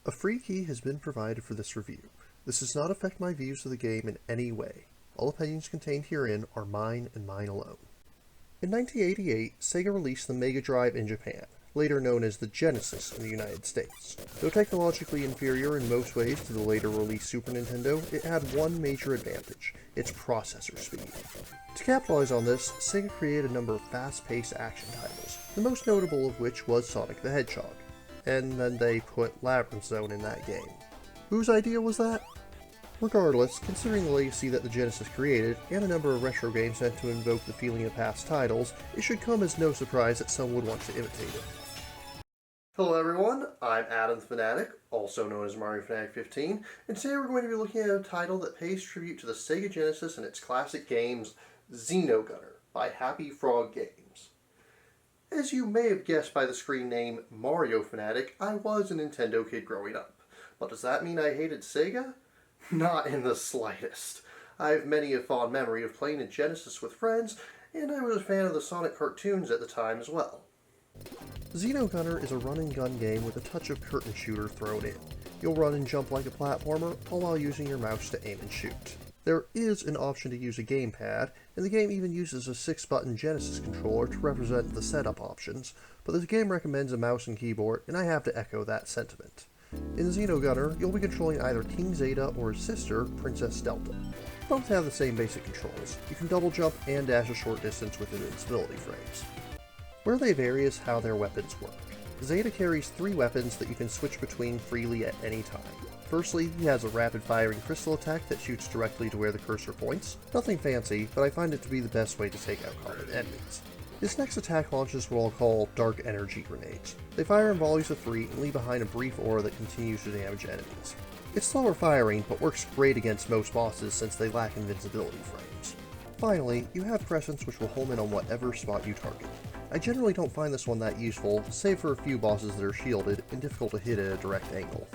A free key has been provided for this review. This does not affect my views of the game in any way. All opinions contained herein are mine and mine alone. In 1988, Sega released the Mega Drive in Japan, later known as the Genesis in the United States. Though technologically inferior in most ways to the later released Super Nintendo, it had one major advantage: its processor speed. To capitalize on this, Sega created a number of fast-paced action titles, the most notable of which was Sonic the Hedgehog. And then they put Labyrinth Zone in that game. Whose idea was that? Regardless, considering the legacy that the Genesis created, and a number of retro games meant to invoke the feeling of past titles, it should come as no surprise that some would want to imitate it. Hello everyone, I'm Adam the Fanatic, also known as Mario Fanatic 15, and today we're going to be looking at a title that pays tribute to the Sega Genesis and its classic games, Xenogunner, by Happy Frog Games. As you may have guessed by the screen name Mario Fanatic, I was a Nintendo kid growing up. But does that mean I hated Sega? Not in the slightest. I have many a fond memory of playing a Genesis with friends, and I was a fan of the Sonic cartoons at the time as well. Xenogunner is a run-and-gun game with a touch of curtain shooter thrown in. You'll run and jump like a platformer, all while using your mouse to aim and shoot. There is an option to use a gamepad, and the game even uses a 6-button Genesis controller to represent the setup options, but the game recommends a mouse and keyboard, and I have to echo that sentiment. In Xenogunner, you'll be controlling either King Zeta or his sister, Princess Delta. Both have the same basic controls. You can double jump and dash a short distance with invincibility frames. Where they vary is how their weapons work. Zeta carries 3 weapons that you can switch between freely at any time. Firstly, he has a rapid-firing crystal attack that shoots directly to where the cursor points. Nothing fancy, but I find it to be the best way to take out common enemies. His next attack launches what I'll call Dark Energy Grenades. They fire in volleys of 3 and leave behind a brief aura that continues to damage enemies. It's slower firing, but works great against most bosses since they lack invincibility frames. Finally, you have Presence, which will home in on whatever spot you target. I generally don't find this one that useful, save for a few bosses that are shielded and difficult to hit at a direct angle.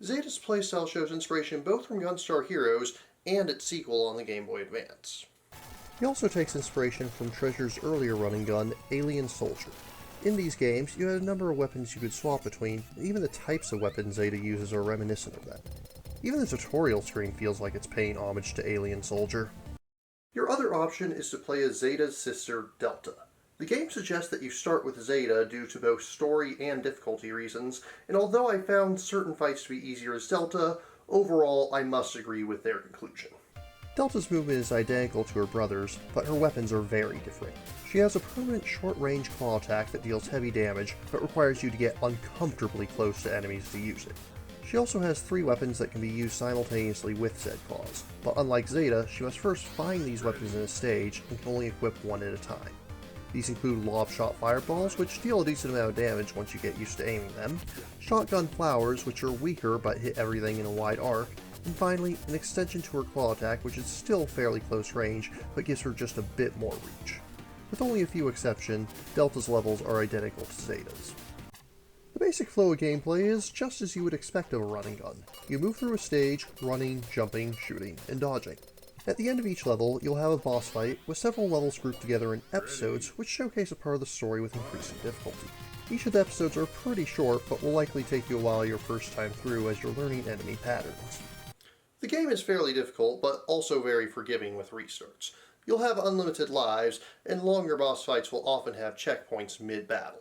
Zeta's playstyle shows inspiration both from Gunstar Heroes and its sequel on the Game Boy Advance. He also takes inspiration from Treasure's earlier running gun, Alien Soldier. In these games, you had a number of weapons you could swap between, and even the types of weapons Zeta uses are reminiscent of that. Even the tutorial screen feels like it's paying homage to Alien Soldier. Your other option is to play as Zeta's sister, Delta. The game suggests that you start with Zeta due to both story and difficulty reasons, and although I found certain fights to be easier as Delta, overall I must agree with their conclusion. Delta's movement is identical to her brother's, but her weapons are very different. She has a permanent short-range claw attack that deals heavy damage, but requires you to get uncomfortably close to enemies to use it. She also has 3 weapons that can be used simultaneously with said claws, but unlike Zeta, she must first find these weapons in a stage and can only equip one at a time. These include lob shot fireballs, which deal a decent amount of damage once you get used to aiming them, shotgun flowers, which are weaker but hit everything in a wide arc, and finally, an extension to her claw attack, which is still fairly close range, but gives her just a bit more reach. With only a few exceptions, Delta's levels are identical to Zeta's. The basic flow of gameplay is just as you would expect of a running gun. You move through a stage, running, jumping, shooting, and dodging. At the end of each level, you'll have a boss fight, with several levels grouped together in episodes, which showcase a part of the story with increasing difficulty. Each of the episodes are pretty short, but will likely take you a while your first time through as you're learning enemy patterns. The game is fairly difficult, but also very forgiving with restarts. You'll have unlimited lives, and longer boss fights will often have checkpoints mid-battle.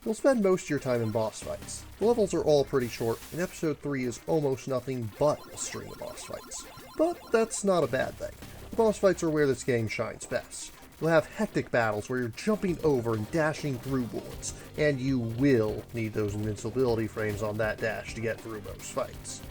You'll spend most of your time in boss fights. The levels are all pretty short, and Episode 3 is almost nothing but a string of boss fights. But that's not a bad thing. The boss fights are where this game shines best. You'll have hectic battles where you're jumping over and dashing through bullets, and you will need those invincibility frames on that dash to get through most fights.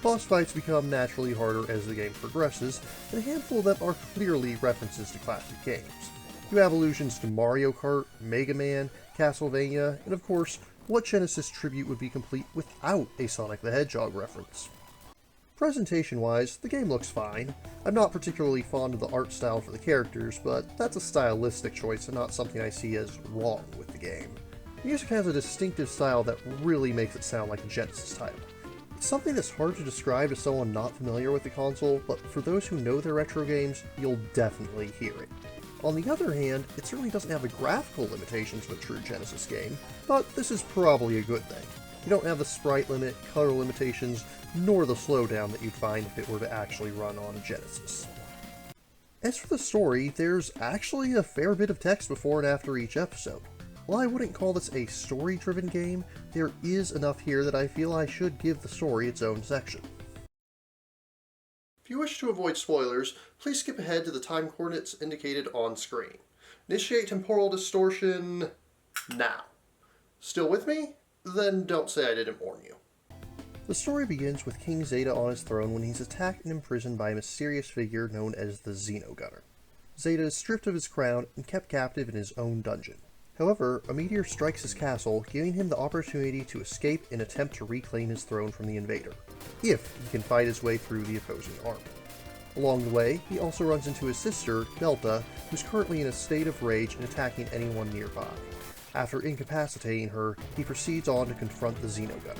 Boss fights become naturally harder as the game progresses, and a handful of them are clearly references to classic games. You have allusions to Mario Kart, Mega Man, Castlevania, and of course, what Genesis tribute would be complete without a Sonic the Hedgehog reference? Presentation-wise, the game looks fine. I'm not particularly fond of the art style for the characters, but that's a stylistic choice and not something I see as wrong with the game. The music has a distinctive style that really makes it sound like a Genesis title. It's something that's hard to describe to someone not familiar with the console, but for those who know their retro games, you'll definitely hear it. On the other hand, it certainly doesn't have the graphical limitations of a true Genesis game, but this is probably a good thing. You don't have the sprite limit, color limitations, nor the slowdown that you'd find if it were to actually run on a Genesis. As for the story, there's actually a fair bit of text before and after each episode. While I wouldn't call this a story-driven game, there is enough here that I feel I should give the story its own section. If you wish to avoid spoilers, please skip ahead to the time coordinates indicated on screen. Initiate temporal distortion now. Still with me? Then don't say I didn't warn you. The story begins with King Zeta on his throne when he's attacked and imprisoned by a mysterious figure known as the Xenogunner. Zeta is stripped of his crown and kept captive in his own dungeon. However, a meteor strikes his castle, giving him the opportunity to escape and attempt to reclaim his throne from the invader, if he can fight his way through the opposing army. Along the way, he also runs into his sister, Delta, who's currently in a state of rage and attacking anyone nearby. After incapacitating her, he proceeds on to confront the Xenogunner.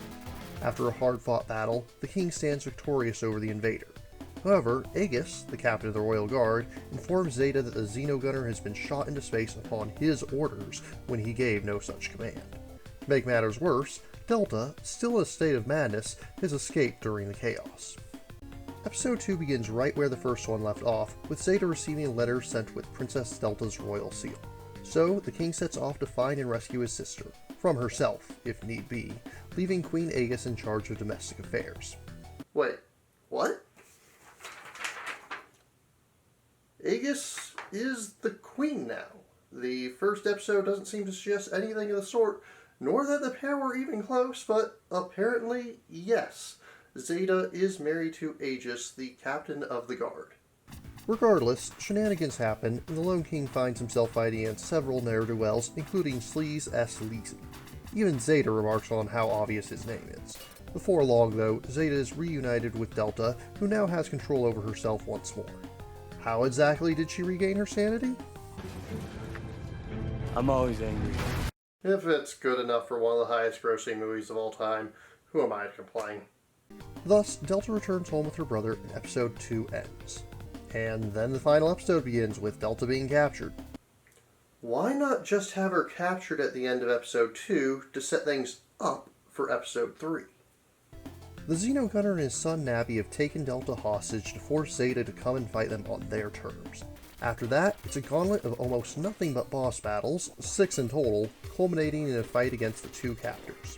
After a hard-fought battle, the king stands victorious over the invader. However, Aegis, the captain of the Royal Guard, informs Zeta that the Xenogunner has been shot into space upon his orders when he gave no such command. To make matters worse, Delta, still in a state of madness, has escaped during the chaos. Episode 2 begins right where the first one left off, with Zeta receiving a letter sent with Princess Delta's royal seal. So, the king sets off to find and rescue his sister, from herself, if need be, leaving Queen Aegis in charge of domestic affairs. Wait, what? Aegis is the queen now. The first episode doesn't seem to suggest anything of the sort, nor that the pair were even close, but apparently, yes. Zeta is married to Aegis, the captain of the guard. Regardless, shenanigans happen, and the Lone King finds himself fighting against several ne'er-do-wells, including Sleaze S. Leezy. Even Zeta remarks on how obvious his name is. Before long, though, Zeta is reunited with Delta, who now has control over herself once more. How exactly did she regain her sanity? I'm always angry. If it's good enough for one of the highest grossing movies of all time, who am I to complain? Thus, Delta returns home with her brother and episode 2 ends. And then the final episode begins with Delta being captured. Why not just have her captured at the end of episode 2 to set things up for episode 3? The Xenogunner and his son Nabi have taken Delta hostage to force Zeta to come and fight them on their terms. After that, it's a gauntlet of almost nothing but boss battles, 6 in total, culminating in a fight against the two captors.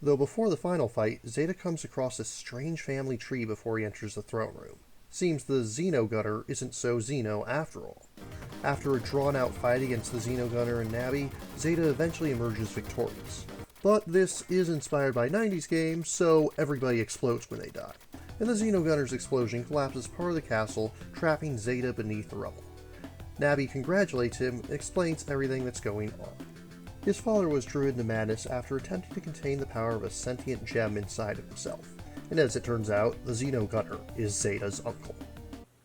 Though before the final fight, Zeta comes across a strange family tree before he enters the throne room. Seems the Xenogunner isn't so Xeno after all. After a drawn-out fight against the Xenogunner and Nabi, Zeta eventually emerges victorious. But this is inspired by 90s games, so everybody explodes when they die. And the Xenogunner's explosion collapses part of the castle, trapping Zeta beneath the rubble. Nabi congratulates him and explains everything that's going on. His father was driven to madness after attempting to contain the power of a sentient gem inside of himself. And as it turns out, the Xenogunner is Zeta's uncle.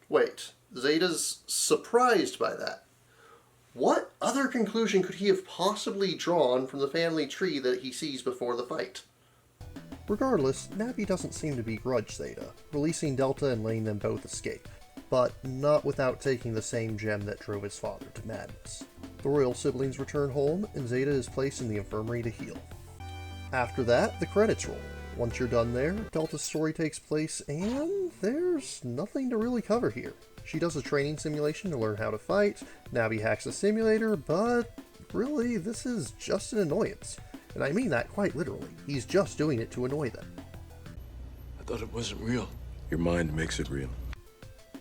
Wait, Zeta's surprised by that. What other conclusion could he have possibly drawn from the family tree that he sees before the fight? Regardless, Nabi doesn't seem to begrudge Zeta, releasing Delta and letting them both escape, but not without taking the same gem that drove his father to madness. The royal siblings return home, and Zeta is placed in the infirmary to heal. After that, the credits roll. Once you're done there, Delta's story takes place, and there's nothing to really cover here. She does a training simulation to learn how to fight, Nabi hacks a simulator, but really, this is just an annoyance. And I mean that quite literally. He's just doing it to annoy them. I thought it wasn't real. Your mind makes it real.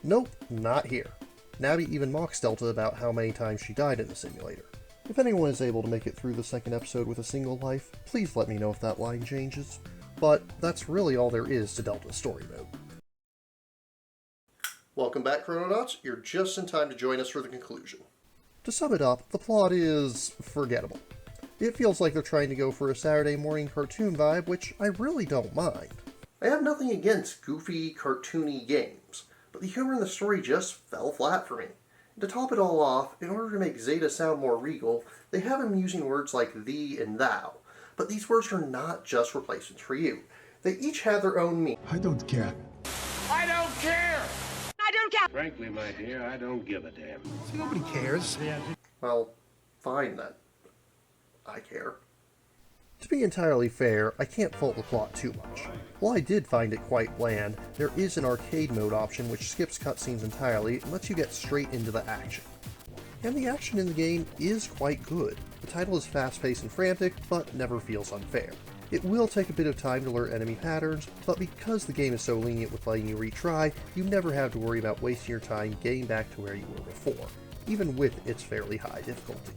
Nope, not here. Nabi even mocks Delta about how many times she died in the simulator. If anyone is able to make it through the second episode with a single life, please let me know if that line changes. But that's really all there is to Delta's story mode. Welcome back, Chrononauts. You're just in time to join us for the conclusion. To sum it up, the plot is forgettable. It feels like they're trying to go for a Saturday morning cartoon vibe, which I really don't mind. I have nothing against goofy, cartoony games, but the humor in the story just fell flat for me. And to top it all off, in order to make Zeta sound more regal, they have him using words like thee and thou. But these words are not just replacements for you. They each have their own meaning. I don't care. I don't care! I don't care. Frankly, my dear, I don't give a damn. See, nobody cares. Well, fine then. I care. To be entirely fair, I can't fault the plot too much. While I did find it quite bland, there is an arcade mode option which skips cutscenes entirely and lets you get straight into the action. And the action in the game is quite good. The title is fast-paced and frantic, but never feels unfair. It will take a bit of time to learn enemy patterns, but because the game is so lenient with letting you retry, you never have to worry about wasting your time getting back to where you were before, even with its fairly high difficulty.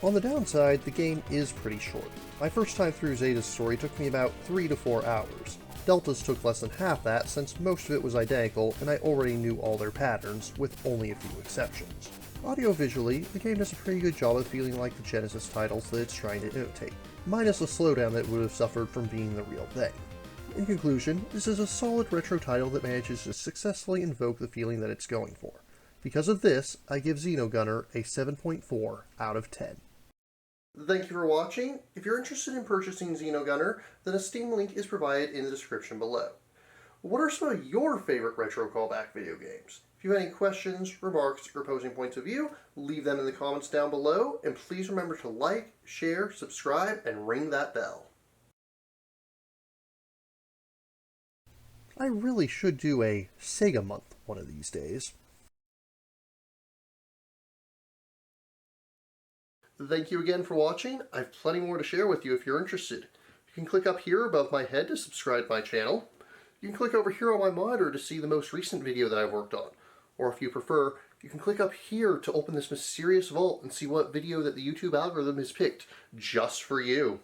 On the downside, the game is pretty short. My first time through Zeta's story took me about 3 to 4 hours. Delta's took less than half that since most of it was identical and I already knew all their patterns, with only a few exceptions. Audio-visually, the game does a pretty good job of feeling like the Genesis titles that it's trying to imitate, minus the slowdown that it would have suffered from being the real thing. In conclusion, this is a solid retro title that manages to successfully invoke the feeling that it's going for. Because of this, I give Xenogunner a 7.4 out of 10. Thank you for watching. If you're interested in purchasing Xenogunner, then a Steam link is provided in the description below. What are some of your favorite retro callback video games? If you have any questions, remarks, or opposing points of view, leave them in the comments down below, and please remember to like, share, subscribe, and ring that bell. I really should do a Sega month one of these days. Thank you again for watching. I have plenty more to share with you if you're interested. You can click up here above my head to subscribe to my channel. You can click over here on my monitor to see the most recent video that I've worked on. Or if you prefer, you can click up here to open this mysterious vault and see what video that the YouTube algorithm has picked just for you.